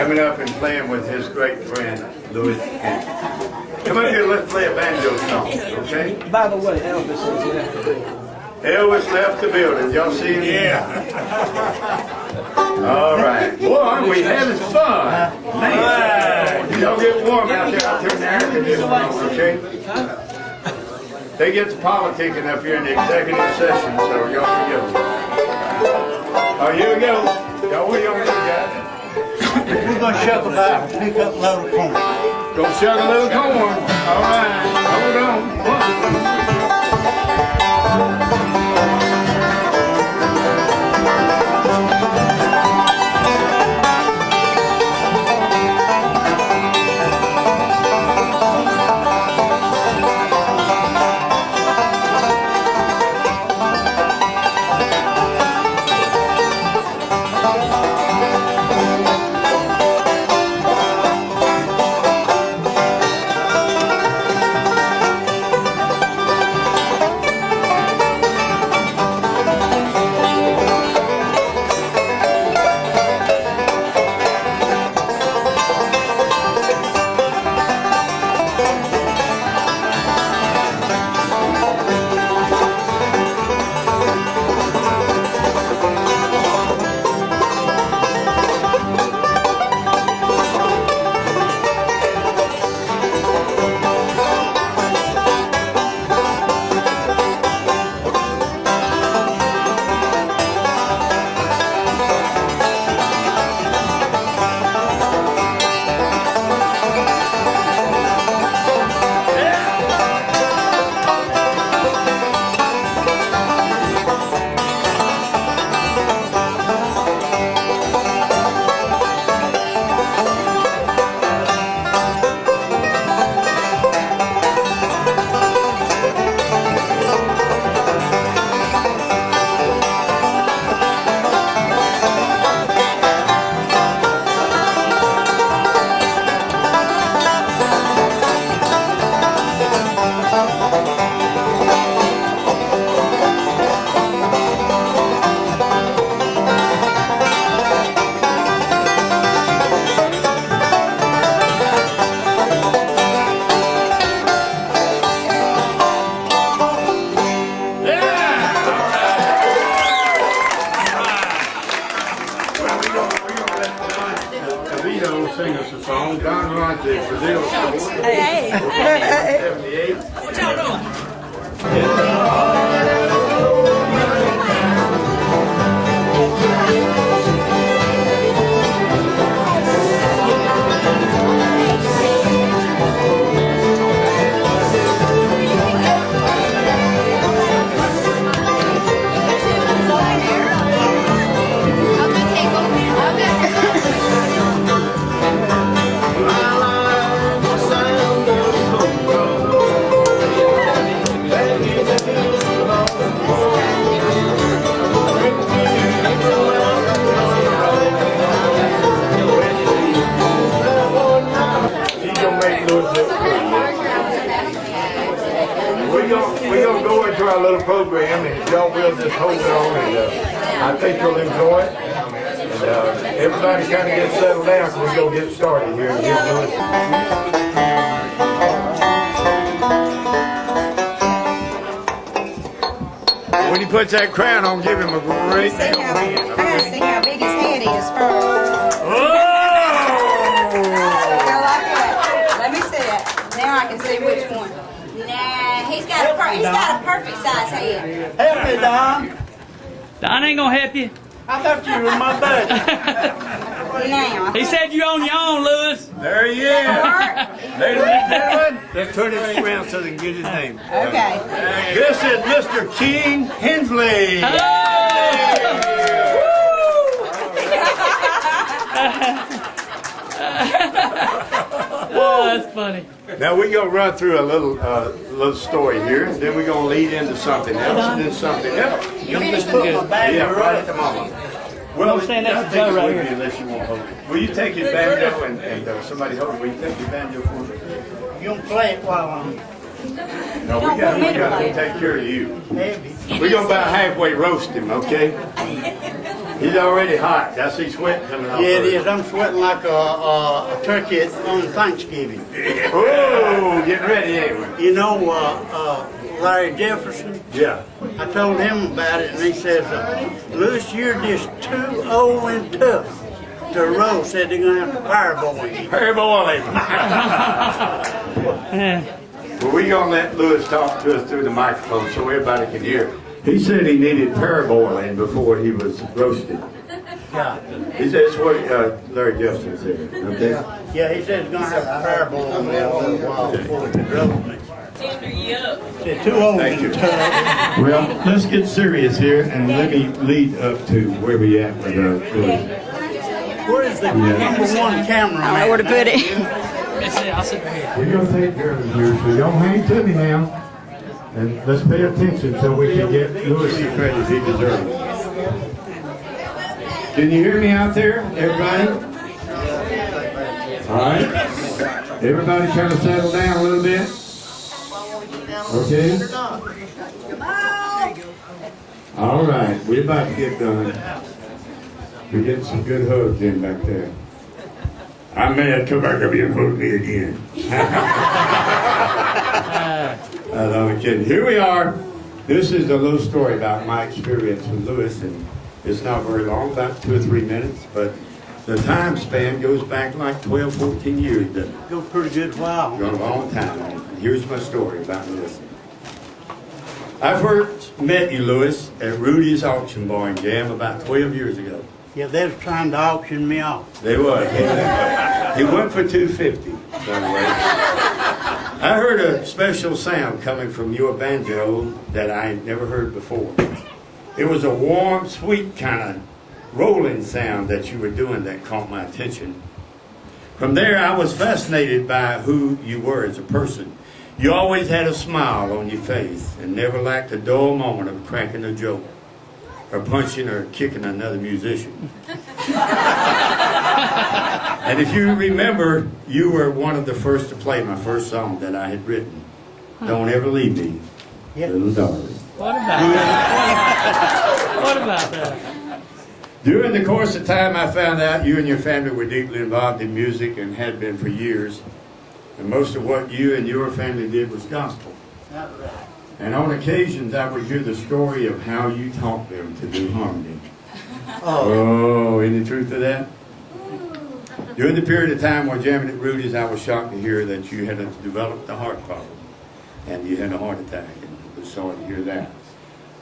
Coming up and playing with his great friend, Louis Pickin. Come up here, let's play a banjo song, okay? By the way, Elvis has left the building. Elvis left the building. Y'all see him? Yeah. All right. Boy, aren't we having fun? Man. Y'all get warm out there. I'll turn the air conditioner on, okay? They get to politicking up here in the executive session, so y'all can go. Oh, here we go. Y'all, what y'all do, guys? We're going to shuckle back and pick up a load of corn. Go shuck a little corn. All right. Hold on. gonna go into our little program, and y'all will just hold on, and I think you'll enjoy it. And everybody kind of get settled down, so we're gonna get started here in Louis. When he puts that crown on, give him a great big hand. I gotta see how big his head is first. Oh! I like that. Let me see it. Now I can see which one. Nah, he's got a perfect size head. Help me, Don. Don ain't gonna help you. I thought you were my buddy. Now. He said you on your own, Lewis. There he is. Ladies and gentlemen, let's turn this around so they can get his name. Okay. This is Mr. King Hensley. Oh, that's funny. Now we're gonna run through a little story here, and then we're gonna lead into something else, and then something else. You just put my bag Yeah, right right at the moment. Well, stand next to I'll Joe take it right with here. you unless you won't hold it. Will you take your banjo and somebody hold it? Will you take your banjo for me? You gonna play it while I'm No, we gotta take care of you. heavy. We're gonna about halfway roast him, okay? He's already hot. I see sweat coming off. Yeah, it of him. is. I'm sweating like a turkey on Thanksgiving. Oh, getting ready, ain't we? You know, Larry Jefferson, Yeah. I told him about it, and he says, Lewis, you're just too old and tough to roast. Said they're going to have to fireball you. Hey, boy. Well, we're going to let Lewis talk to us through the microphone so everybody can hear. He said he needed parboiling before he was roasted. Yeah. That's what Larry Jefferson said, okay? Yeah, he said he's going to have to fireball me a little while before he roast me. They're too old Thank you. and tough. Well, let's get serious here and let me lead up to where we at with Lewis. Where is the number one camera? I don't know where to put it. I'll sit right here. We're going to take care of him here, so don't hang to me now. And let's pay attention so we can get Lewis the credit he deserves. Can you hear me out there, everybody? All right. Everybody try to settle down a little bit. Okay? All right. We're about to get done. We're getting some good hugs in back there. I'm mad. Come back up here and hug me again. I'm only kidding. Here we are. This is a little story about my experience with Lewis, and it's not very long, about 2 or 3 minutes, but the time span goes back like 12, 14 years, doesn't it? Go pretty good while. Gone a long time. And here's my story about Lewis. I first met you, Lewis, at Rudy's Auction Barn Jam about 12 years ago. Yeah, they was trying to auction me off. They was. He went for $250, by the way. I heard a special sound coming from your banjo that I had never heard before. It was a warm, sweet kind of rolling sound that you were doing that caught my attention. From there, I was fascinated by who you were as a person. You always had a smile on your face and never lacked a dull moment of cracking a joke or punching or kicking another musician. And if you remember, you were one of the first to play my first song that I had written. Don't Ever Leave Me, Little Darling. What about that? What about that? During the course of time, I found out you and your family were deeply involved in music and had been for years. And most of what you and your family did was gospel. And on occasions, I would hear the story of how you taught them to do harmony. Oh, any truth to that? During the period of time while jamming at Rudy's, I was shocked to hear that you had developed a heart problem. And you had a heart attack, and I was sorry to hear that.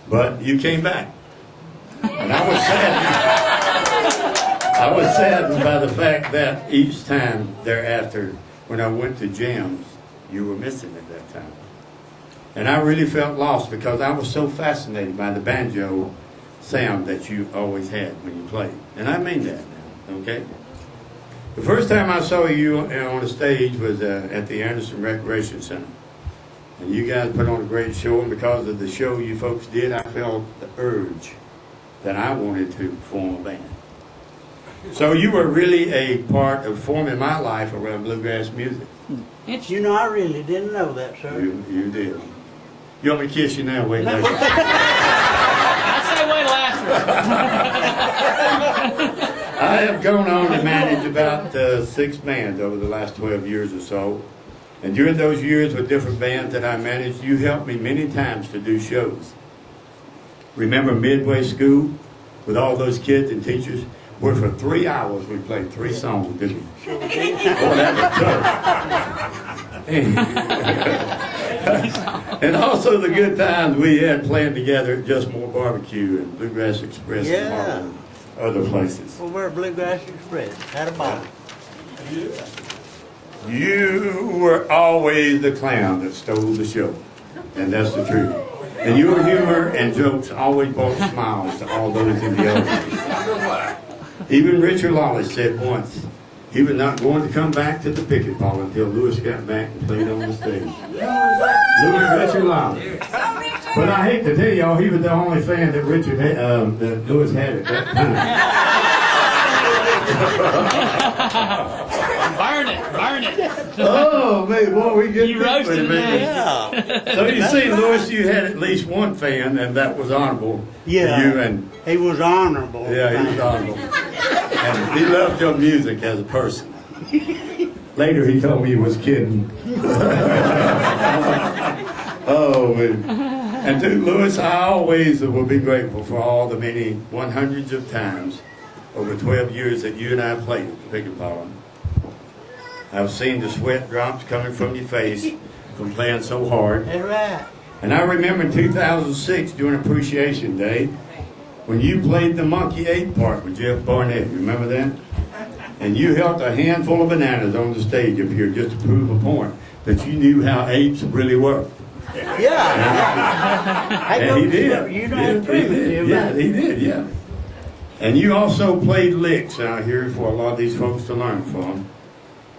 But you came back. And I was saddened. I was saddened by the fact that each time thereafter, when I went to jams, you were missing at that time. And I really felt lost because I was so fascinated by the banjo sound that you always had when you played. And I mean that now, okay? The first time I saw you on the stage was at the Anderson Recreation Center. And you guys put on a great show, and because of the show you folks did, I felt the urge that I wanted to form a band. So you were really a part of forming my life around bluegrass music. You know, I really didn't know that, sir. You did. You want me to kiss you now? Wait later. I say wait after. I have gone on to manage about 6 bands over the last 12 years or so. And during those years with different bands that I managed, you helped me many times to do shows. Remember Midway School with all those kids and teachers? Where for 3 hours we played 3 songs, didn't we? Oh, that was tough. And also the good times we had playing together at Just More Barbecue and Bluegrass Express and Parlor and other places. Well, we're Bluegrass Express. Had a ball. You were always the clown that stole the show. And that's the truth. And your humor and jokes always brought smiles to all those in the audience. Even Richard Lawless said once he was not going to come back to the Pickin Parlor until Lewis got back and played on the stage. Richard Lawless. But I hate to tell y'all, he was the only fan that that Lewis had at that time. Burn it, burn it. Oh, man, boy, we get You roasted man. Yeah. So you see, Lewis, you had at least one fan, and that was honorable. Yeah. You and He was honorable. yeah, he was honorable. And he loved your music as a person. Later, he told me he was kidding. Oh, man. And to Lewis, I always will be grateful for all the many 100s of times over 12 years that you and I played at the Pickin Parlor. I've seen the sweat drops coming from your face from playing so hard. That's right. And I remember in 2006 during Appreciation Day when you played the Monkey 8 part with Jeff Barnett. You remember that? And you held a handful of bananas on the stage up here just to prove a point that you knew how apes really worked. Yeah. And he did. You know, He did. Yeah, he did, yeah. And you also played licks out here for a lot of these folks to learn from.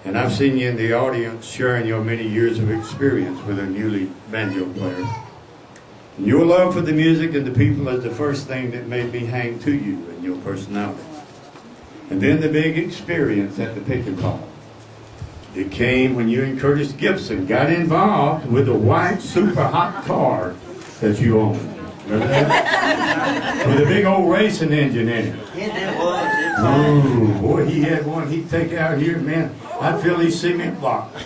And I've seen you in the audience sharing your many years of experience with a newly banjo player. And your love for the music and the people is the first thing that made me hang to you and your personality. And then the big experience at the Pickin Parlor. It came when you and Curtis Gibson got involved with a white super hot car that you owned. Remember that? With a big old racing engine in it. Yes, it was. Oh, boy, he had one he'd take out here, man. I'd fill these cement blocks.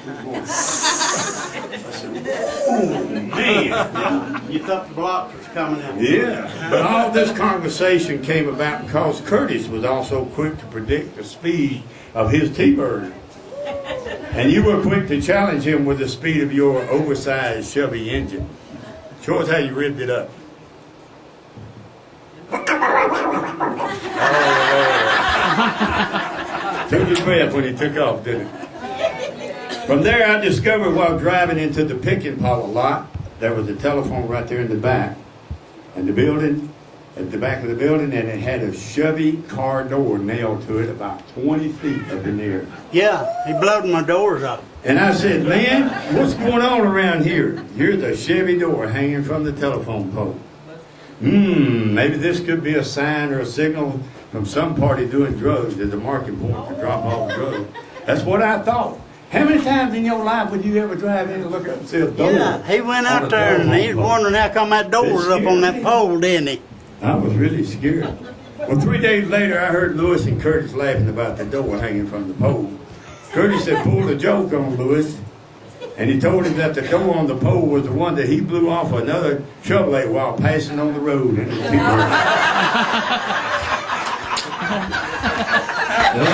Oh, man. You thought the blocks was coming out. Yeah. But all this conversation came about because Curtis was also quick to predict the speed of his T-Bird. And you were quick to challenge him with the speed of your oversized Chevy engine. Show us how you ripped it up. Took his breath when he took off, didn't it? From there, I discovered while driving into the Pickin Parlor lot, there was a telephone right there in the back. And the building, at the back of the building, and it had a Chevy car door nailed to it about 20 feet up in the air. Yeah, he blowed my doors off. And I said, man, what's going on around here? Here's a Chevy door hanging from the telephone pole. Maybe this could be a sign or a signal from some party doing drugs as a marking point to drop off drugs. That's what I thought. How many times in your life would you ever drive in and look up and see a door? Yeah, he went out there and he was wondering how come that door was up on that pole, didn't he? I was really scared. Well, 3 days later, I heard Lewis and Curtis laughing about the door hanging from the pole. Curtis had pulled a joke on Lewis, and he told him that the door on the pole was the one that he blew off another Chevrolet while passing on the road. And the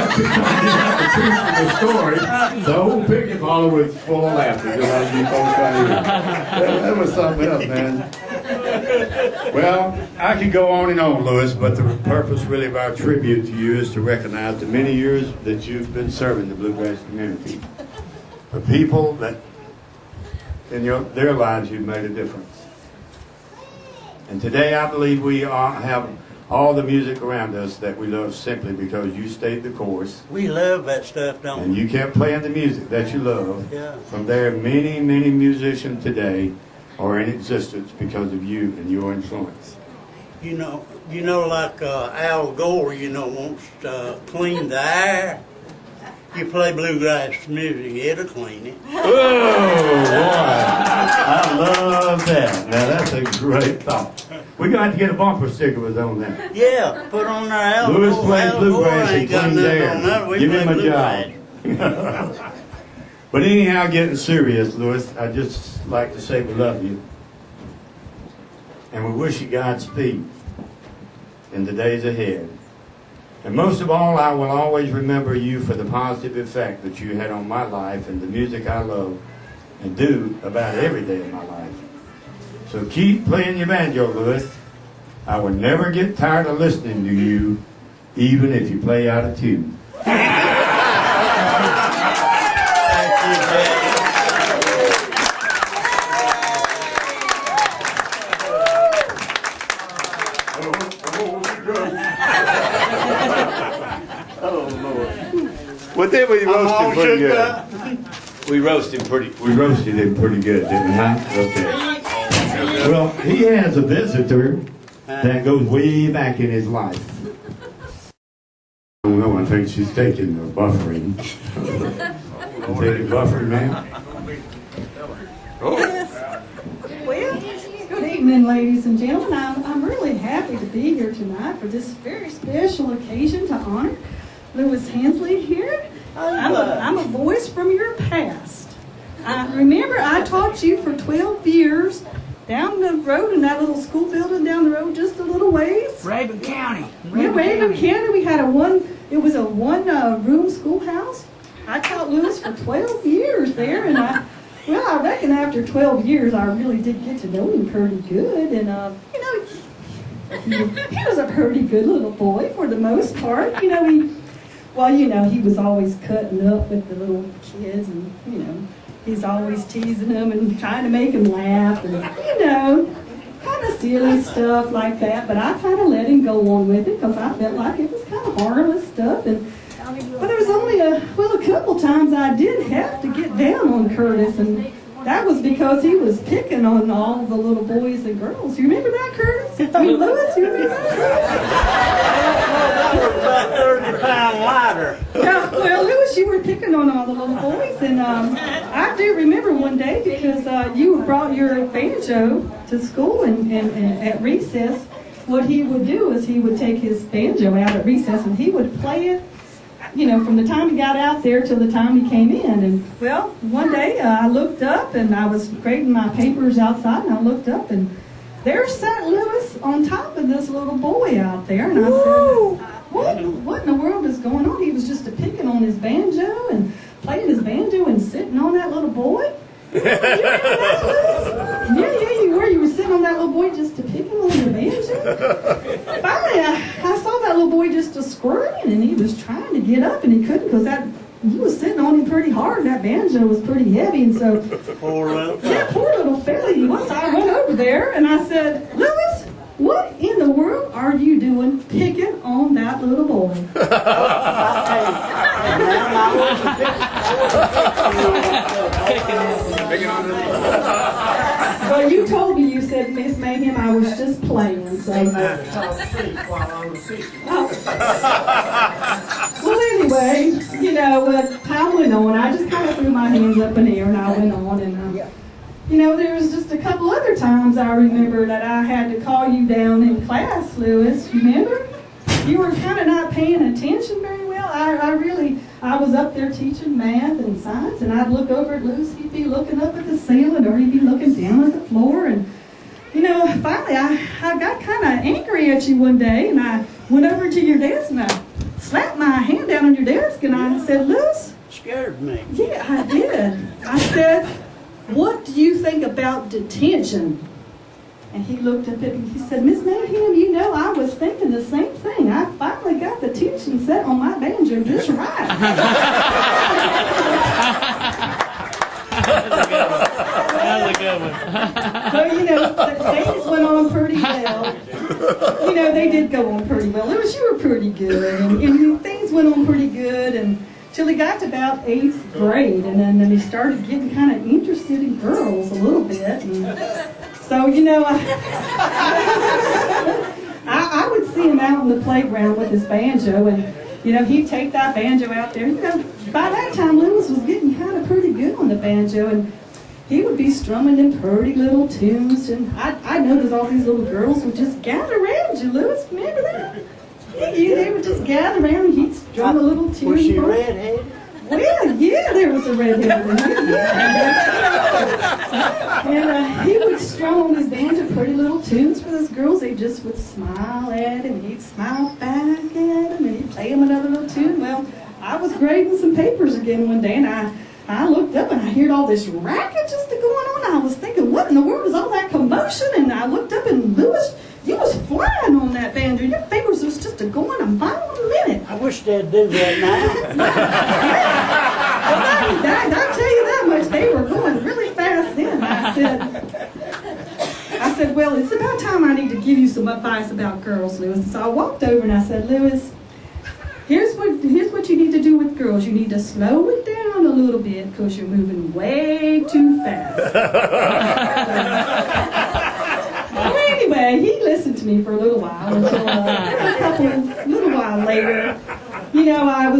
truth of the story, the whole Pickin Parlor was full of laughter. Just like you folks got here. That was something else, man. Well, I could go on and on, Lewis, but the purpose really of our tribute to you is to recognize the many years that you've been serving the bluegrass community. The people that in their lives you've made a difference. And today I believe we have all the music around us that we love simply because you stayed the course. We love that stuff, don't we? And you kept playing the music that you love. Yeah. From there, many, many musicians today are in existence because of you and your influence. You know, like Al Gore, wants to clean the air. You play bluegrass music, it'll clean it. Oh, boy. I love that. Now, that's a great thought. We're going to have to get a bumper sticker with on that. Yeah, put on there. Al Lewis Gore. plays Al bluegrass Gore and ain't got cleans nothing on that. air. We Give play him a bluegrass. job. But anyhow, getting serious, Lewis, I'd just like to say we love you. And we wish you Godspeed in the days ahead. And most of all, I will always remember you for the positive effect that you had on my life and the music I love and do about every day of my life. So keep playing your banjo, Lewis. I will never get tired of listening to you, even if you play out of tune. Well, then we roasted pretty good. We roasted him pretty good, didn't we? Huh? Okay. Well, he has a visitor that goes way back in his life. I don't know. I think she's taking the buffering. You taking buffering, man? Good evening, ladies and gentlemen. I'm really happy to be here tonight for this very special occasion to honor Lewis Hensley here. I'm a voice from your past. Remember, I taught you for 12 years down the road in that little school building down the road just a little ways. Raven County. Yeah, Raven County. We had it was a one-room schoolhouse. I taught Lewis for 12 years there, and I reckon after 12 years, I really did get to know him pretty good, and he was a pretty good little boy for the most part. He was always cutting up with the little kids, and he's always teasing them and trying to make them laugh, and kind of silly stuff like that. But I kind of let him go on with it because I felt like it was kind of harmless stuff. But there was only a couple times I did have to get down on Curtis, and that was because he was picking on all the little boys and girls. You remember that, Curtis? Lewis, you remember that? That was about 30 pounds lighter. Yeah, well, Lewis, you were picking on all the little boys, and I do remember one day because you brought your banjo to school, and at recess, what he would do is he would take his banjo out at recess, and he would play it from the time he got out there till the time he came in. And, well, one day I looked up, and I was grading my papers outside, and I looked up, and there sat Lewis on top of this little boy out there. And I said, what in the world is going on? He was just picking on his banjo and playing his banjo and sitting on that little boy. You remember that, Lewis? Yeah, you were. You were sitting on that little boy just picking on your banjo. Finally, I saw that little boy just squirming, and he was trying to get up, and he couldn't because he was sitting on him pretty hard. That banjo was pretty heavy, and so Poor little fella. yeah, poor little fella. Once I went over there, and I said, Lewis, what in the world are you doing picking on that little boy? Well, you told me, you said, Miss Mayhem, I was just playing, so. Well, anyway, time went on. I just kind of threw my hands up in the air, and I went on, and there was just a couple other times I remember that I had to call you down in class, Lewis. You remember? You were kind of not paying attention very well. I was up there teaching math and science, and I'd look over at Lewis. He'd be looking up at the ceiling, or he'd be looking down at the floor. And, finally I got kind of angry at you one day, and I went over to your desk, and I slapped my hand down on your desk, and I said, Lewis. Scared me. Yeah, I did. I said, what do you think about detention? And he looked up at me, he said, Miss Mayhem, I was thinking the same thing. I finally got the tension set on my banjo just right. That was a good one. So, things went on pretty well. They did go on pretty well. Lewis, you were pretty good. And things went on pretty good until he got to about 8th grade. And then he started getting kind of interested in girls a little bit. And so, I would see him out on the playground with his banjo, and, he'd take that banjo out there, by that time, Lewis was getting kind of pretty good on the banjo, and he would be strumming them pretty little tunes, and I noticed all these little girls would just gather around you, Lewis. Remember that? They would just gather around, and he'd strum a little tune. Was she redheaded? Well, yeah, there was a redhead in there. And he would strum on his banjo pretty little tunes for those girls. They just would smile at him, and he'd smile back at them, and he'd play them another little tune. Well, I was grading some papers again one day, and I looked up, and I heard all this racket just going on. I was thinking, what in the world is all that commotion? And I looked up, and Lewis, you was flying on that banjo. Your fingers was just going a mile a minute. I wish they'd do that now. I'll tell you that much. They were going really fast then. I said, well, it's about time I need to give you some advice about girls, Lewis. So I walked over and I said, Lewis, here's what you need to do with girls. You need to slow it down a little bit because you're moving way too fast. Well, anyway, he listened to me for a little while until a little while later. You know, a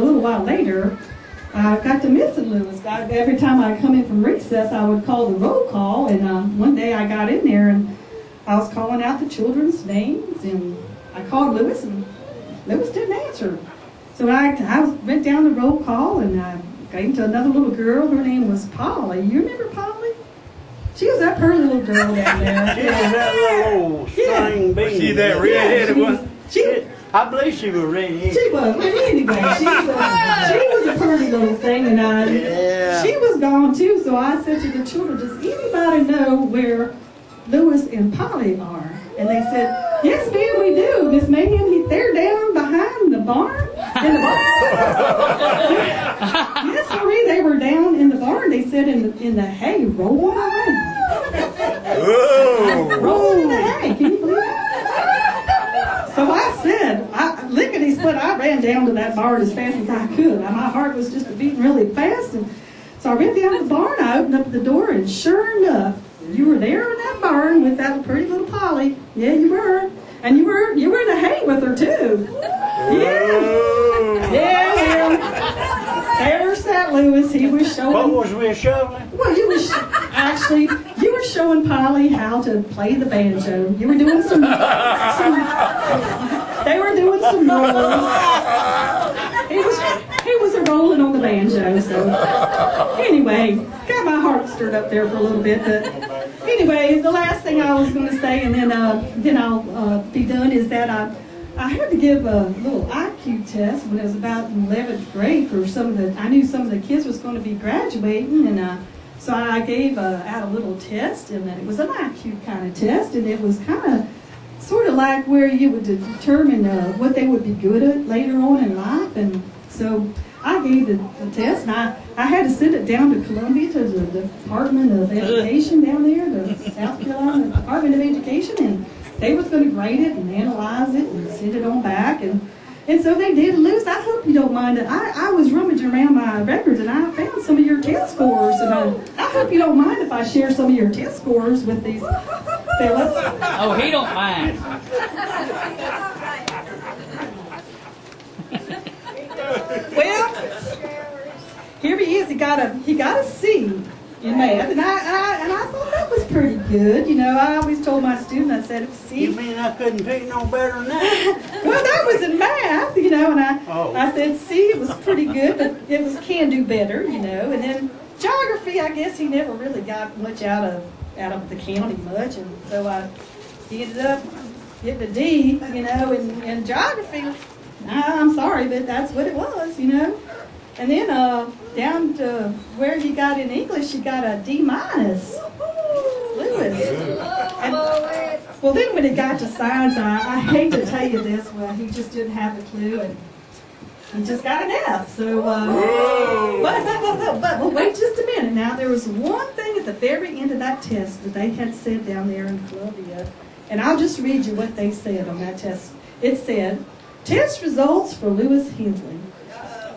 little while later, I got to missing Lewis. Every time I come in from recess, I would call the roll call, and one day I got in there and I was calling out the children's names, and I called Lewis, and Lewis didn't answer. So I went down the roll call, and I came to another little girl. Her name was Polly. You remember Polly? She was that pretty little girl down there. She was that little string bean. Was she that redheaded one? I believe she was redheaded. She was. But anyway, she was a pretty little thing, and she was gone too. So I said to the children, does anybody know where Lewis and Polly are? And they said, yes, ma'am, we do. Miss Mayhem, they're down behind the barn. In the barn. Yes, Marie, they were down in the barn. They said in the hay, rolling around. Whoa! Rolling in the hay. Can you believe it? So I said, lickety split, I ran down to that barn as fast as I could. My heart was just beating really fast. And so I ran down to the barn. I opened up the door, and sure enough, you were there in that barn with that pretty little Polly. Yeah, you were. And you were in the hay with her, too. Yeah. Yeah. There sat Lewis. He was showing. What was we shoveling? Well, you were showing Polly how to play the banjo. You were doing some they were doing some rolls. He was rolling on the banjo. So anyway, got my heart stirred up there for a little bit. But anyway, the last thing I was going to say, and then I'll be done, is that I had to give a little IQ test when I was about in 11th grade for I knew some of the kids was going to be graduating, and so I gave out a little test, and it was an IQ kind of test, and it was kind of sort of like where you would determine what they would be good at later on in life. And so I gave the test, and I had to send it down to Columbia to the Department of Education down there, the South Carolina Department of Education, and they was going to grade it and analyze it and send it on back. And so they did. Lewis, I hope you don't mind that I was rummaging around my records, and I found some of your test scores, and I hope you don't mind if I share some of your test scores with these fellas. Oh, he don't mind. Well, here he is. He got a C in math, and I thought that was pretty good. You know, I always told my students, I said, C. You mean I couldn't pick no better than that? Well, that was in math, you know, and I said C, it was pretty good, but it was can do better, you know. And then geography, I guess he never really got much out of the county much, and so he ended up getting a D, you know, in geography. I'm sorry, but that's what it was, you know. And then down to where he got in English, he got a D-. Lewis. And, well, then when it got to science, I hate to tell you this, well, he just didn't have a clue, and he just got an F. So, but wait just a minute. Now, there was one thing at the very end of that test that they had said down there in Columbia, and I'll just read you what they said on that test. It said, test results for Lewis Hensley.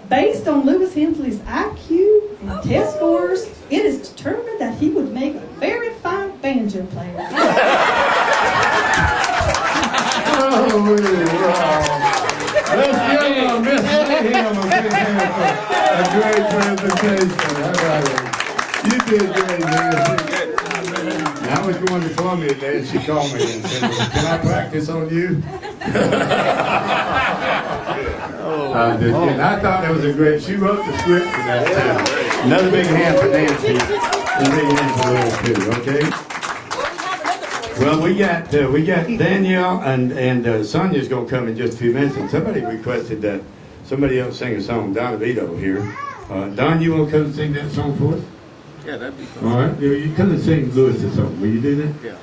Based on Lewis Hensley's IQ and test scores, it is determined that he would make a very fine banjo player. Oh, wow. Let's give Miss great presentation. All right. You did great, man. I was going to Columbia today, and she called me and said, "Can I practice on you?" I'm just kidding. I thought that was a great. She wrote the script for that too. Another big hand for Nancy. And big hand for Lewis too. Okay. Well, we got Danielle and Sonia's gonna come in just a few minutes, and somebody requested that somebody else sing a song. Don DeVito here. Don, you want to come and sing that song for us? Yeah, that'd be fun. All right, you come and sing Lewis's song. Will you do that? Yeah.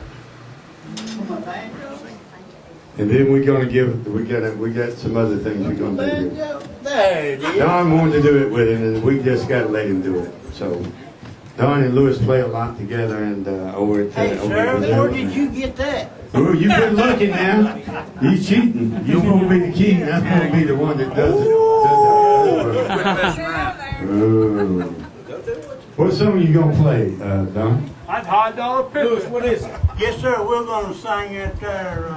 And then we're gonna we got some other things we're gonna do here. There it is. Don wanted to do it with him, and we just gotta let him do it. So Don and Lewis play a lot together, and over at Hey, sir, where did you get that? Oh, you good looking now. You cheating. You won't be the king. That's gonna be the one that does it. Oh. What song you gonna play, Don? I'd hot dog picture. Lewis, what is it? Yes, sir, we're gonna sing it there,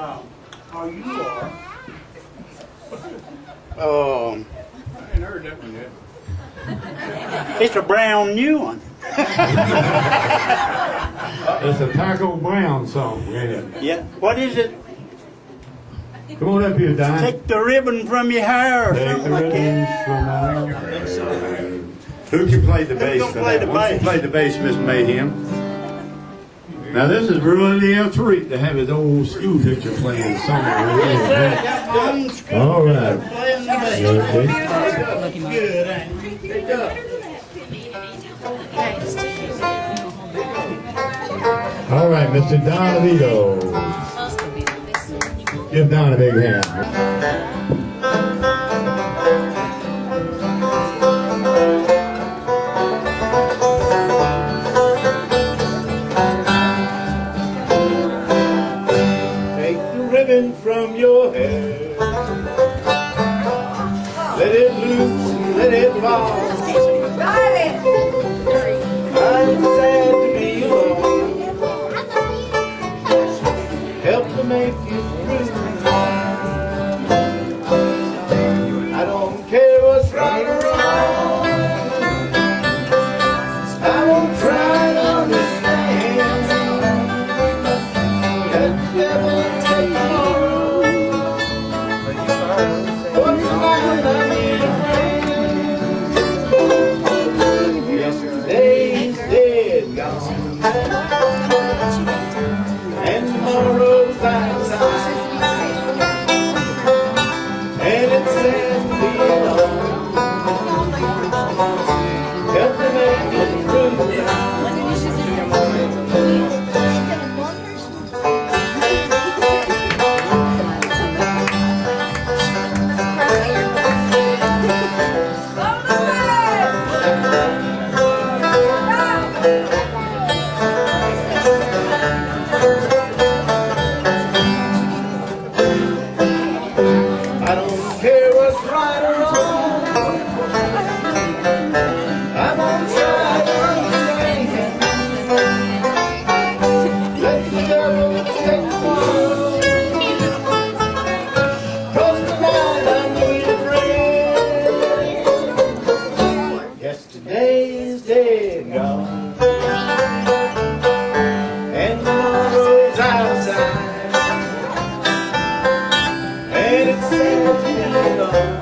or you are. I ain't heard that one yet. It's a brown new one. It's a Taco Brown song, ain't it? Yeah. What is it? Come on up here, Don. Take the ribbon from your hair or Take the something like that. ribbons from our hair. Who can play the bass can for play that? the Why don't you bass? play the bass, Miss Mayhem? Now this is really a treat to have his old school teacher playing song. All right. Okay. Good, ain't it? All right, Mr. Don DeVito. Give Don a big hand. Take the ribbon from your hair. Let it loose and let it fall. I'm sad to be alone. Help to make you through. I don't care what's right or wrong. I won't try to understand. Let the devil take tomorrow. For tonight I need a friend. Yesterday's dead, gone. And tomorrow's outside. And it's sad to be alone. Help to make it through. I don't care what's right or wrong. I won't try to understand. Let the devil take the world. 'Cause tonight I need a friend. Yesterday is dead and gone. And tomorrow's outside. And it's safe to be alone.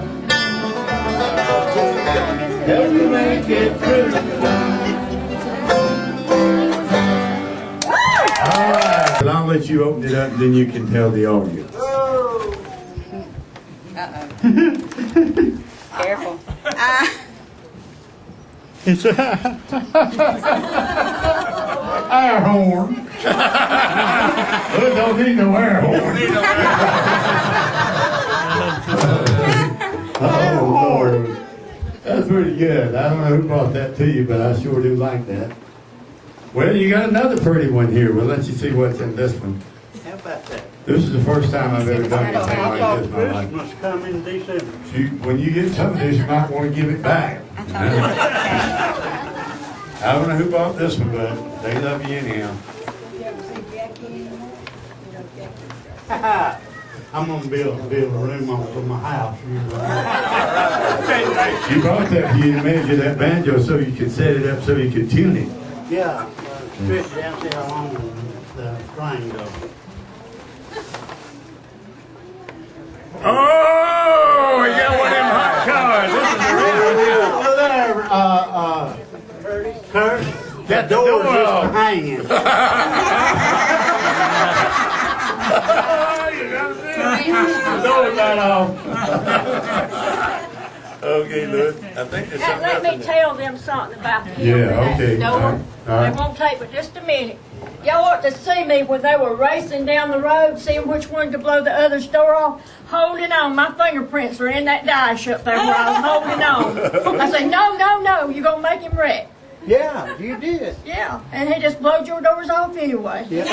Help me make it through. All right. But I'll let you open it up, and then you can tell the audience. Careful. It's a air horn. Don't need no air horn. Oh, Lord. That's pretty good. I don't know who brought that to you, but I sure do like that. Well, you got another pretty one here. We'll let you see what's in this one. How about that? This is the first time I've ever done anything I like thought this in my life. Christmas come in December. When you get some of this, you might want to give it back. I don't know who bought this one, but they love you anyhow. I'm gonna build a room on for my house. You brought that for you to measure that banjo so you could set it up so you could tune it. Yeah, stretch it out, see how long the string goes. Oh, we got one of them hot cars. This is the real deal. Kurt, Got the door's door just off. hanging. Door got off. Okay, Louis. I think there's Now, something let else me in there. tell them something about the hill Yeah, to that okay. door. All right. It won't take but just a minute. Y'all ought to see me when they were racing down the road, seeing which one to blow the other door off, holding on. My fingerprints are in that dash up there where I was holding on. I said, no, no, no, you're going to make him wreck. Yeah, you did. Yeah, and he just blowed your doors off anyway. Hey,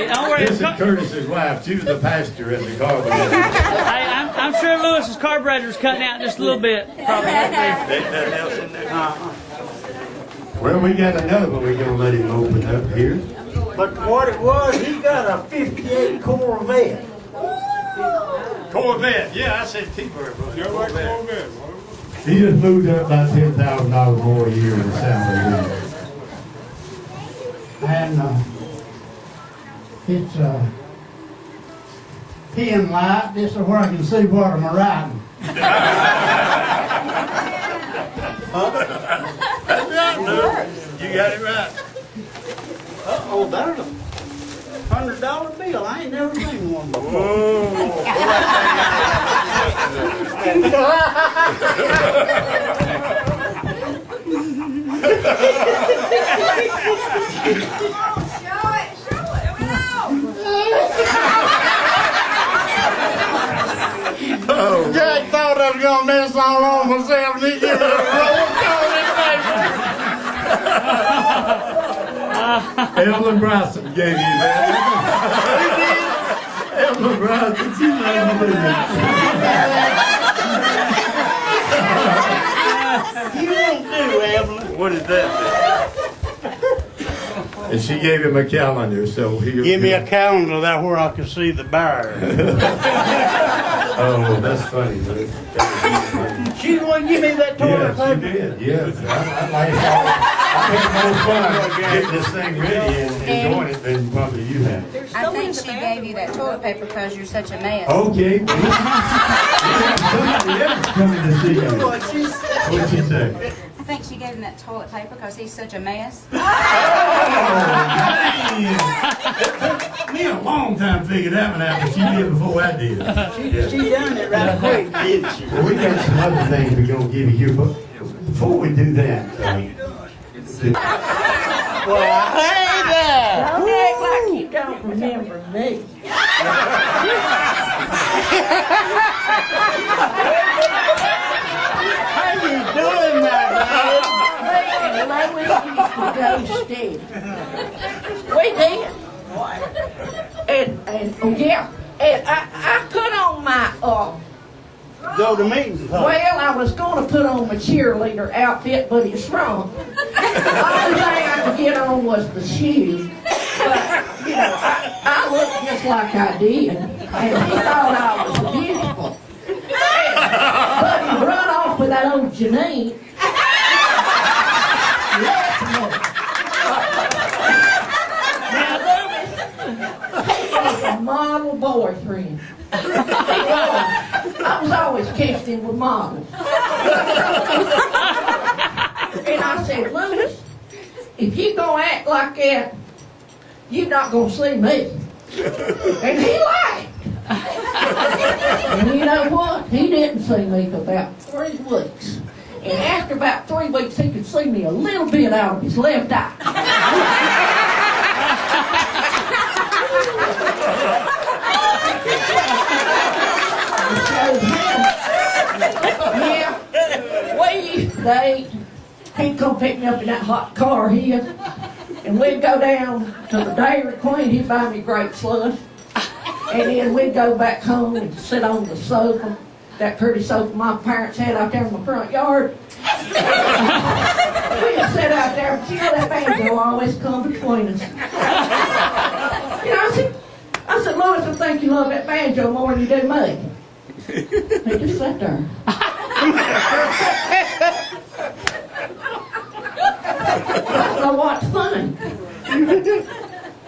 don't worry. This is Curtis's wife. She was the pastor at the car. Hey, I'm sure Lewis's carburetor's cutting out just a little bit. Probably. Ain't nothing else in there? Well, we got another one we're going to let him open up here. But what it was, he got a 58 Corvette. Corvette. Yeah, I said T-Bird. Corvette. He just moved up about $10,000 more a year in the salary. And it's pin light. This is where I can see what I'm riding. That's right, Lou. You got it right. Uh-oh, there's a $100 bill. I ain't never seen one before. Jack thought I was gonna mess all on myself and he gave me a roll Evelyn Bryson gave you that. Evelyn Bryson, she made me You won't do, Evelyn. What is that? And she gave him a calendar, so he Give me a calendar that where I can see the bear. Oh, that's funny, Lou. She wouldn't give me that toilet Yes, you paper. did. Yes, I had more fun getting this thing ready and doing it than probably you have. I think she gave you that toilet paper because you're such a mess. Okay. Well, we have somebody else coming to see you. What'd she say? I think she gave him that toilet paper because he's such a mess. Oh, man. Me a long time to figure that one out, but she did before I did. She done it right quick, didn't she? Well, we got some other things we're going to give you here, but before we do that, Well, hey there! Don't act like you don't remember me. How you doing, my Me and Lois used to go steady. We did. And oh yeah, and I put on my Go to meetings, huh? well, I was going to put on my cheerleader outfit, but it's wrong. The only thing I could get on was the shoes. But, you know, I looked just like I did. And he thought I was beautiful. But he run off with that old Janine. Now, Louis, he was a model boyfriend. I was always kissed him with models. And I said, Louis, if you gonna act like that, you're not gonna see me. And he laughed. And you know what? He didn't see me for about 3 weeks. And after about 3 weeks, he could see me a little bit out of his left eye. Yeah, we used to date. He'd come pick me up in that hot car here, and we'd go down to the Dairy Queen. He'd buy me grape slush, and then we'd go back home and sit on the sofa, that pretty sofa my parents had out there in the front yard. We'd sit out there, but you know that banjo always come between us. You know, love that banjo more than you do me. He just sat there. I don't know what's funny.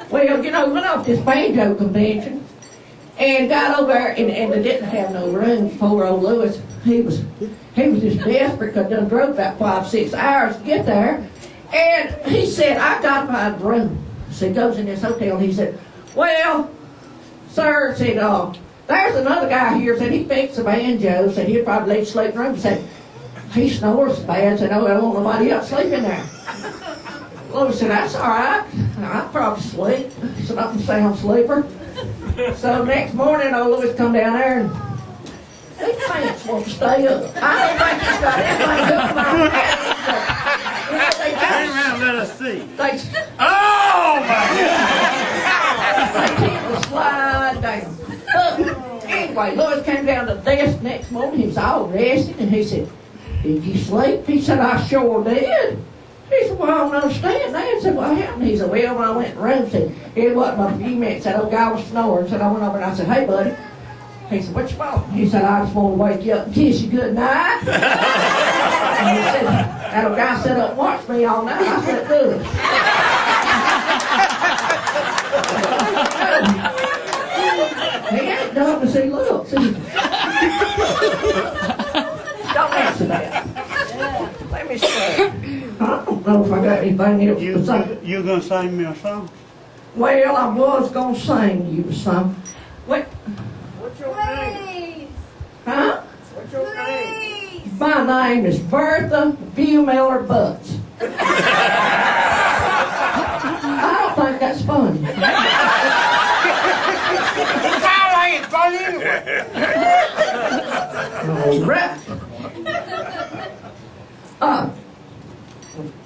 Well, you know, went off this banjo convention and got over there, and they didn't have no room. Poor old Lewis, he was just desperate because done drove about 5-6 hours to get there. And he said, I got to find a room. So he goes in this hotel and he said, well, sir, said, there's another guy here, said he fixed the banjo, said he'd probably leave sleeping room. Said, he snores bad, said, oh, I don't want nobody else sleeping there. Louis said, that's all right. I'll probably sleep. He said, I'm a sound sleeper. So next morning, old Louis come down there and his pants won't stay up. I don't think he's got anything up my pants. Turn around, let us see. Oh, my God. They keep the slide down. Anyway, Louis came down to the desk next morning. He was all rested, and he said, did you sleep? He said, I sure did. He said, well, I don't understand that. I said, what happened? He said, well, when I went in the room, said, it wasn't but a few minutes. That old guy was snoring. Said, I went over and I said, hey, buddy. He said, what you want? He said, I just want to wake you up and kiss you good night. And he said, that old guy sat up and watched me all night. I said, good. He ain't done to see looks. Don't answer that. Let me see. I don't know if I got anything else to say. You gonna sing me a song? Well, I was gonna sing you some. What? What's your name? Huh? What's your name? My name is Bertha Viewmiller Butts. I don't think that's funny. I ain't funny anyway. All right.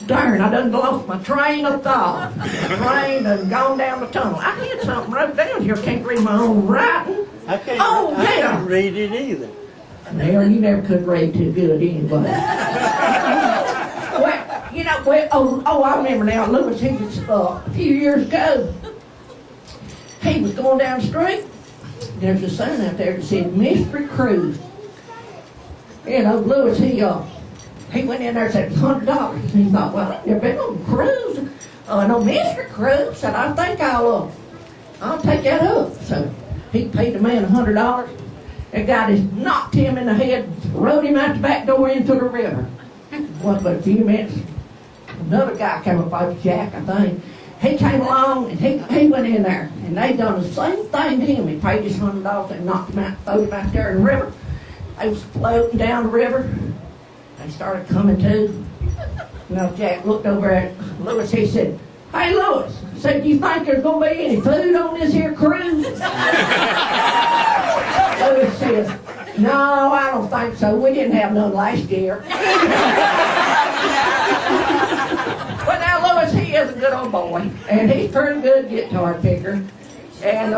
Darn, I done lost my train of thought. The train done gone down the tunnel. I had something wrote down here. Can't read my own writing. I can't yeah. read it either. Well, you never could read too good anyway. Well, you know, I remember now, Louis, he was, a few years ago, he was going down the street. There's a sign out there that said Mystery Cruise. You know, Louis, he went in there and said $100. And he thought, well, I've never been on a cruise. No Mystery Cruise. Said, I think I'll take that up. So he paid the man $100. That guy just knocked him in the head, rode him out the back door into the river. What but a few minutes, another guy came up by Jack, I think. He came along and he went in there, and they done the same thing to him. He paid his $100 and knocked him out, threw him out there in the river. They was floating down the river. They started coming to. Now Jack looked over at Louis. He said, "Hey Louis," he said, "do you think there's gonna be any food on this here cruise?" Louis says, "No, I don't think so. We didn't have none last year." But now Louis, he is a good old boy, and he's a pretty good guitar picker. And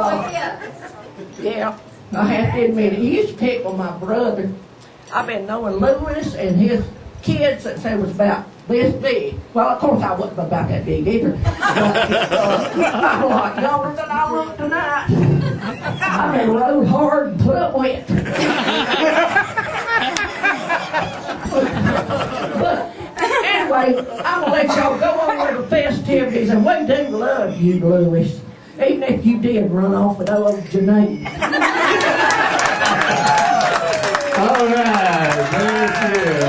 yeah, I have to admit it. He used to pick with my brother. I've been knowing Louis and his kids since they was about this big. Well, of course I wasn't about that big either. But I'm a lot younger than I look tonight. I've been rode hard and put up wet. But anyway, I'm going to let y'all go on with the festivities, and we do love you, Louis. Even if you did run off with old Janine. All right, very good.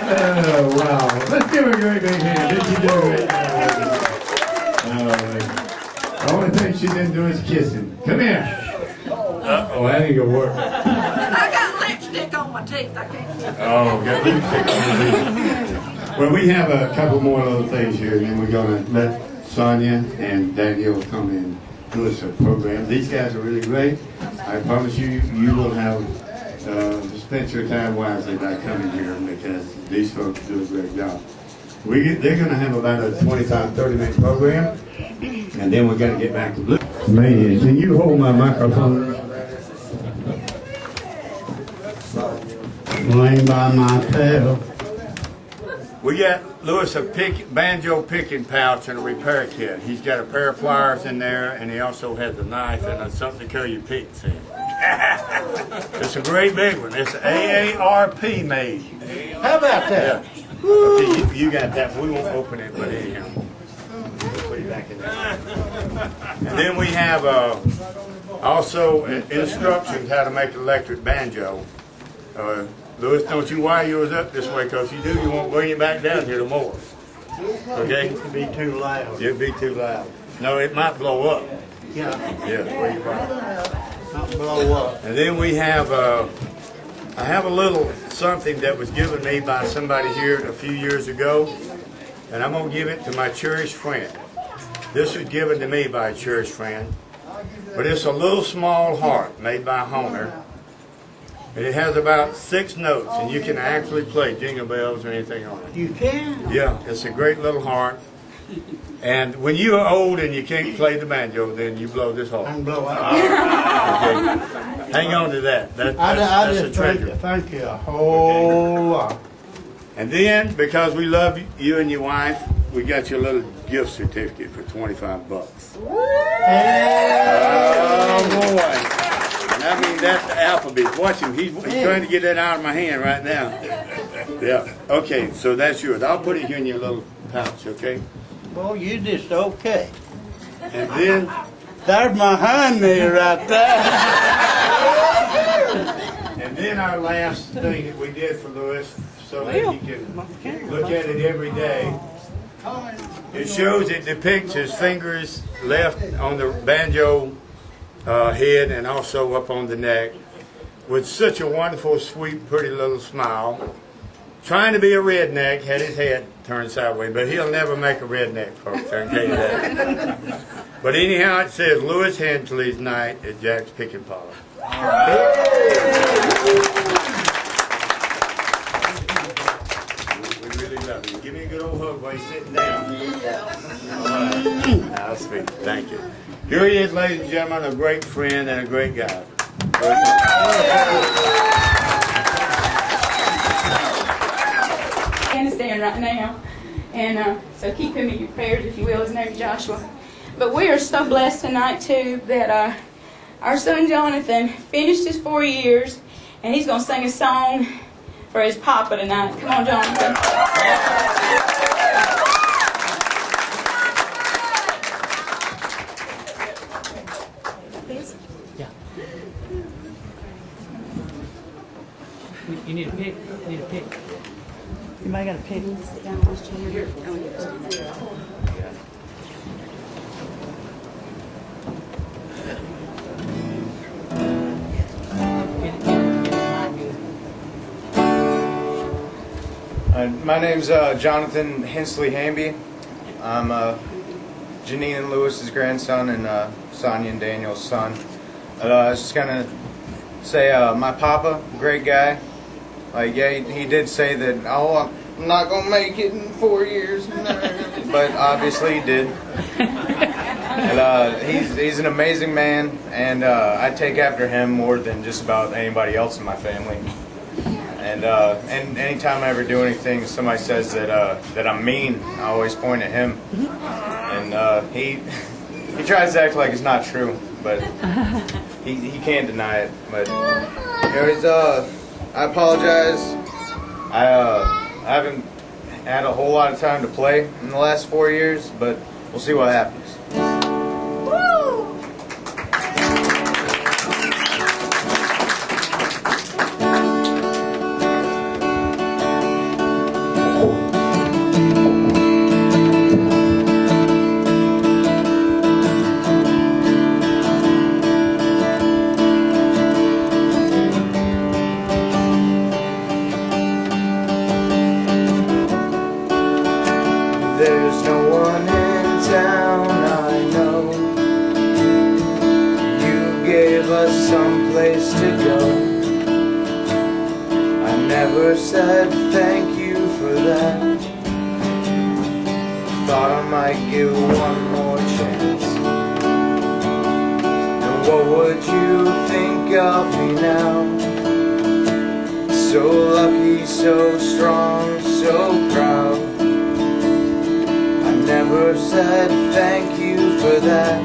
Oh, wow. Let's give her a great big hand. Did you do it? The only thing she didn't do is kissing. Come here. Uh-oh, that ain't gonna work. I got lipstick on my teeth. I can't. Oh, got lipstick on your teeth. Well, we have a couple more little things here, and then we're gonna let Sonia and Danielle come in do us a program. These guys are really great. I promise you, you will have spent your time wisely by coming here, because these folks do a great job. They're going to have about a 25, 30-minute program, and then we're going to get back to blue. Man, can you hold my microphone? Laying by my tail. We got Lewis a banjo picking pouch and a repair kit. He's got a pair of pliers in there, and he also has a knife and something to carry your picks in. It's a great big one. It's AARP made. How about that? Yeah. Okay, you got that. We won't open it, but anyhow. We'll put it back in there. And then we have also instructions how to make an electric banjo. Lewis, don't you wire yours up this way, because if you do, you won't bring it back down here tomorrow. Okay? It'd be too loud. It'd be too loud. No, it might blow up. Yeah. Yeah, where you right. Not blow up. And then we have, I have a little something that was given me by somebody here a few years ago, and I'm going to give it to my cherished friend. This was given to me by a cherished friend, but it's a little small heart made by Honer. And it has about 6 notes, and you can actually play jingle bells or anything on it. You can? Yeah, it's a great little heart. And when you are old and you can't play the banjo, then you blow this I heart. can blow out. Okay. Hang on to that. That's a just treasure. thank you a whole lot. And then, because we love you and your wife, we got you a little gift certificate for $25. Oh boy! And I mean, that's the Applebee's. Watch him. He's trying to get that out of my hand right now. Yeah. Okay, so that's yours. I'll put it here in your little pouch. Okay. Well, you just okay. And then, There's my honey right there. and then our last thing that we did for Lewis, so that he can look at it every day. It shows, it depicts his fingers left on the banjo head and also up on the neck with such a wonderful, sweet, pretty little smile. Trying to be a redneck, had his head turned sideways, but he'll never make a redneck, folks, I can tell you that. But anyhow, it says Lewis Hensley's night at Jack's Pickin Parlor. We really love you. Give me a good old hug while you're sitting down. All right. Now, sweet. Thank you. Here he is, ladies and gentlemen, a great friend and a great guy. Afghanistan right now, and so keep him in your prayers, if you will. His name is Joshua. But we are so blessed tonight too that our son Jonathan finished his 4 years, and he's going to sing a song for his papa tonight. Come on, Jonathan. Yeah. You need a pick. You need a pick. You might got a pick. Sit down on this chair. My name's Jonathan Hensley Hamby. I'm Janine and Lewis's grandson and Sonia and Daniel's son. I was just gonna say my papa, great guy. Like, yeah, he did say that, oh, I'm not gonna make it in 4 years, but obviously he did. And he's an amazing man, and I take after him more than just about anybody else in my family. And anytime I ever do anything, somebody says that I'm mean, I always point at him. And he tries to act like it's not true, but he can't deny it. But anyways, I apologize. I haven't had a whole lot of time to play in the last 4 years, but we'll see what happens. There's no one in town I know. You gave us some place to go. I never said thank you for that. Thought I might give one more chance. And what would you think of me now? So lucky, so strong, so proud. said thank you for that.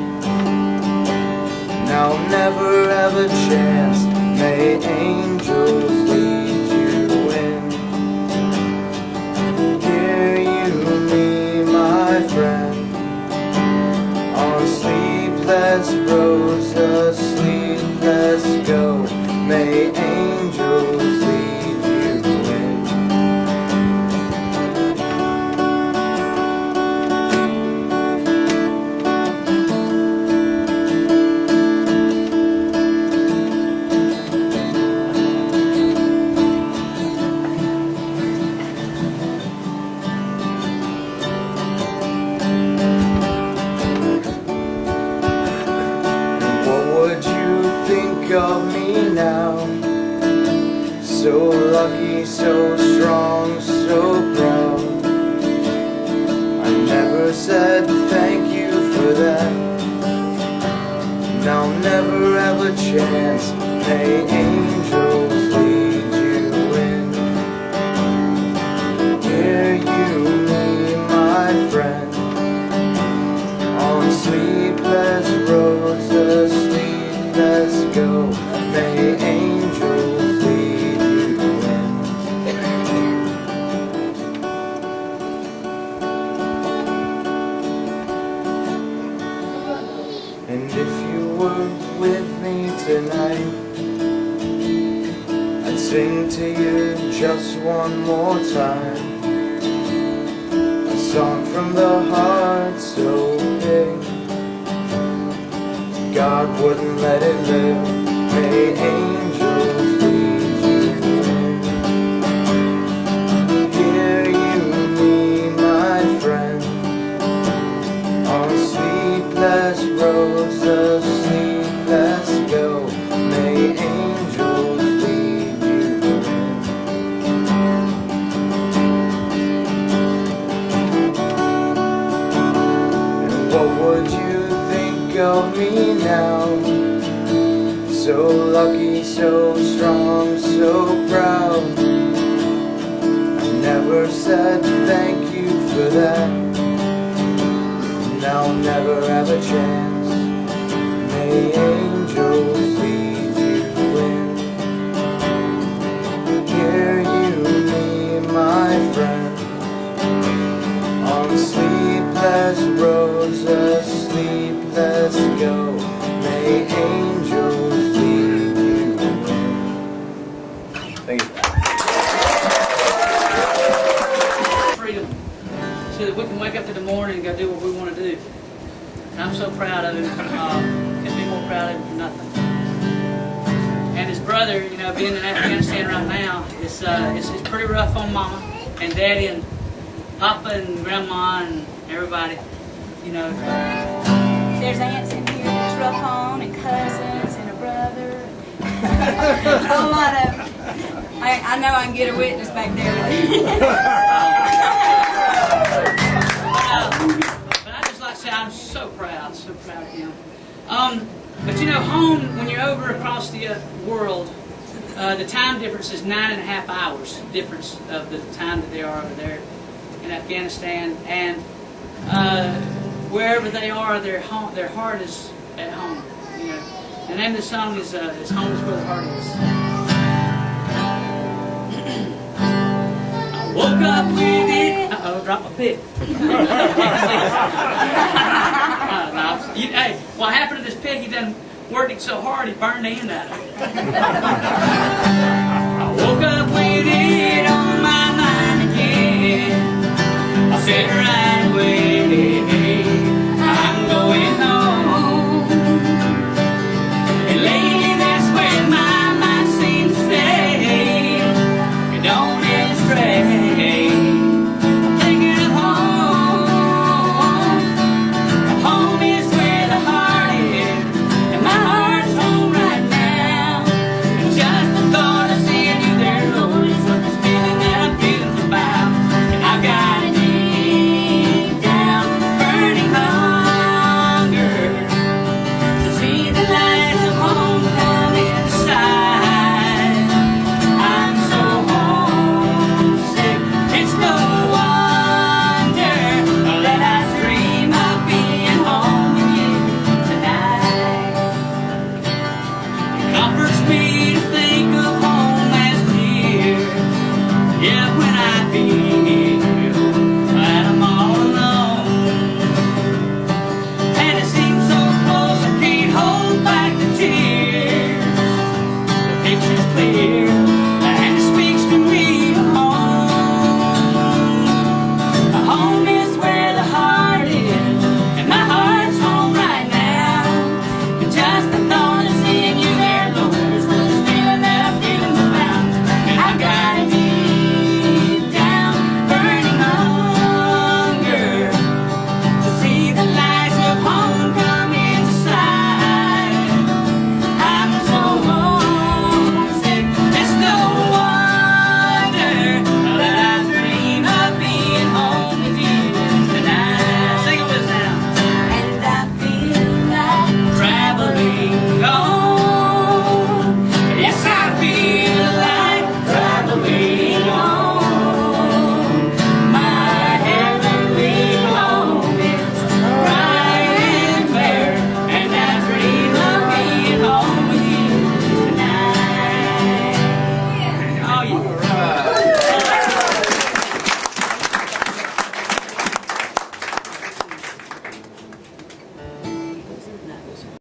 Now never have a chance. May angels lead you in. Hear you, me, my friend, on sleepless roads, a sleepless go. May angels lead you in. Of me now, so lucky, so strong, so proud. I never said thank you for that. Now never have a chance. May angels lead you in. Hear you, me, my friend, on sleepless roads, let's go. May angels lead you in. And if you were with me tonight, I'd sing to you just one more time, a song from the heart so big God wouldn't let it live. May angels lead you in. Hear you, me, my friend, on sleepless roads, a sleepless go. May angels lead you in. And what would you of me now? So lucky, so strong, so proud. I never said thank you for that. Now I'll never have a chance. May angels lead you in. Hear you, me, my friend, on sleepless roads, let's go. May angels lead you in. Thank you. Freedom, so that we can wake up in the morning and go do what we want to do. And I'm so proud of him. Can't be more proud of him for nothing. And his brother, you know, being in Afghanistan right now, it's pretty rough on Mama and Daddy and Papa and Grandma and everybody. You know. There's aunts in here that's rough on, and cousins, and a brother. A lot of them. I know I can get a witness back there. But I just like to say I'm so proud of him. But you know, home, when you're over across the world, the time difference is 9.5 hours difference of the time that they are over there in Afghanistan, and wherever they are, their heart is at home. You know, the name of the song is "Home Is Where the Heart Is." I woke up with it. Uh-oh, dropped my pick. Hey, what happened to this pig? He done worked it so hard he burned the end out of it. I woke up with it on my mind again. I said, right.